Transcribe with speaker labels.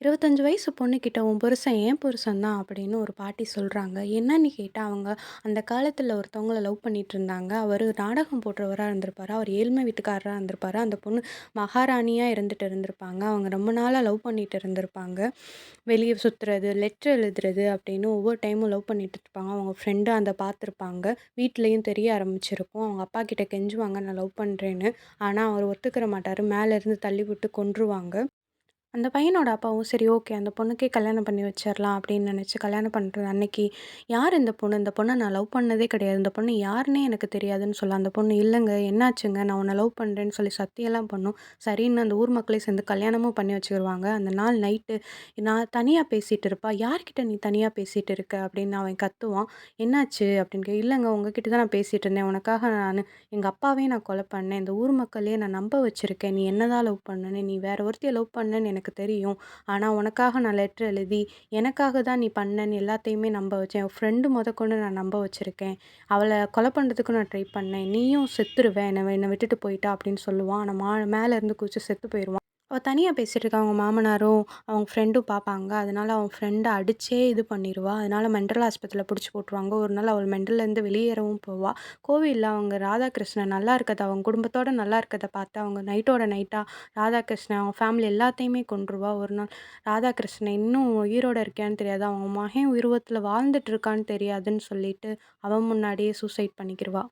Speaker 1: 25 வயசு பொண்ணுகிட்ட உன் புருஷன் என் புருஷன் தான் அப்படின்னு ஒரு பாட்டி சொல்றாங்க. என்னன்னு கேட்டா, அவங்க அந்த காலத்துல ஒருத்தவங்கள லவ் பண்ணிட்டு இருந்தாங்க. அவரு நாடகம் போடுறவரா இருந்திருப்பாரு. அவர் ஏழ்மை வீட்டுக்காரரா இருந்திருப்பாரு. அந்த பொண்ணு மகாராணியா இருந்துட்டு இருந்திருப்பாங்க. அவங்க ரொம்ப நாளா லவ் பண்ணிட்டு இருந்திருப்பாங்க. வெளிய சுத்துறது, லெட்டர் எழுதுறது அப்படின்னு ஒவ்வொரு டைமும் லவ் பண்ணிட்டு இருப்பாங்க. அவங்க ஃப்ரெண்டு அத பார்த்துருப்பாங்க. வீட்லயும் தெரிய ஆரம்பிச்சிருக்கும். அவங்க அப்பா கிட்ட கெஞ்சுவாங்க, நான் லவ் பண்றேன்னு. ஆனா, அவர் ஒத்துக்கிற மாட்டாரு. மேல இருந்து தள்ளிவிட்டு கொன்றுவாங்க. அந்த பையனோட அப்பாவும், "சரி ஓகே. அந்த பொண்ணுக்கே கல்யாணம் பண்ணி வச்சிரலாம்." அப்படின்னு நெனச்சு கல்யாணம் பண்ற அன்னைக்கு, "யார் இந்த பொண்ணு? இந்த பொண்ண நான் லவ் பண்ணதே கிடையாது. இந்த பொண்ணு யாருன்னே எனக்கு தெரியாதுன்னு" சொல்ல, அந்த பொண்ணு, "இல்லங்க, என்னாச்சுங்க? நான் உன்ன லவ் பண்றேன்னு" சொல்லி சத்தியம்லாம் பண்ணும். சரின்னு அந்த ஊர் மக்களே சேர்ந்து கல்யாணமும் பண்ணி வச்சுருவாங்க. அந்த நாள் நைட்டு நான் தனியா பேசிட்டு இருப்பா, "யார்கிட்ட நீ தனியா பேசிட்டு இருக்க?" அப்படின்னு அவன் கத்துவான். "என்னாச்சு?" அப்படின்னு "இல்லங்க, உங்ககிட்ட தான் நான் பேசிட்டு இருந்தேன். உனக்காக நானு எங்க அப்பாவையும் நான் கொலை பண்ணேன். இந்த ஊர் மக்களையே நான் நம்ப வச்சிருக்கேன். நீ என்ன தான் லவ் பண்ணன்னு. நீ வேற ஒருத்திய லவ் பண்ணன்னு எனக்கு தெரியும். ஆனா உனக்காக நான் லெட்டர் எழுதி, எனக்காக தான் நீ பண்ணன்னு எல்லாத்தையுமே நம்ப வச்சேன். என் ஃப்ரெண்டு மொதற்கொண்டு நான் நம்ப வச்சிருக்கேன். அவள கொலை பண்றதுக்கு நான் ட்ரை பண்ணேன். நீயும் செத்துருவ. என்ன விட்டுட்டு போயிட்டா" அப்படின்னு சொல்லுவான். ஆனா மேல இருந்து குதிச்சு செத்து போயிருவான். அவ தனியா பேசிட்டு இருக்கா. அவங்க மாமனாரும், அவங்க ஃப்ரெண்டும் பார்ப்பாங்க. அதனால அவன் ஃப்ரெண்ட அடிச்சே இது பண்ணிருவா. அதனால மென்டல் ஆஸ்பத்திரியில புடிச்சு போட்டுருவாங்க. ஒரு நாள் அவள் மென்டல்லேருந்து வெளியேறவும் போவா. கோவில்ல அவங்க ராதாகிருஷ்ணன் நல்லா இருக்கத, அவங்க குடும்பத்தோட நல்லா இருக்கத பார்த்து அவங்க நைட்டோட நைட்டா ராதாகிருஷ்ணன், அவங்க ஃபேமிலி எல்லாத்தையுமே கொன்றுவா. ஒரு நாள் ராதாகிருஷ்ணன் இன்னும் உயிரோட இருக்கான்னு தெரியாது. அவங்க மகன் உருவத்தில வாழ்ந்துட்டு இருக்கான்னு தெரியாதுன்னு சொல்லிட்டு, அவன் முன்னாடியே சூசைட் பண்ணிக்கிருவா.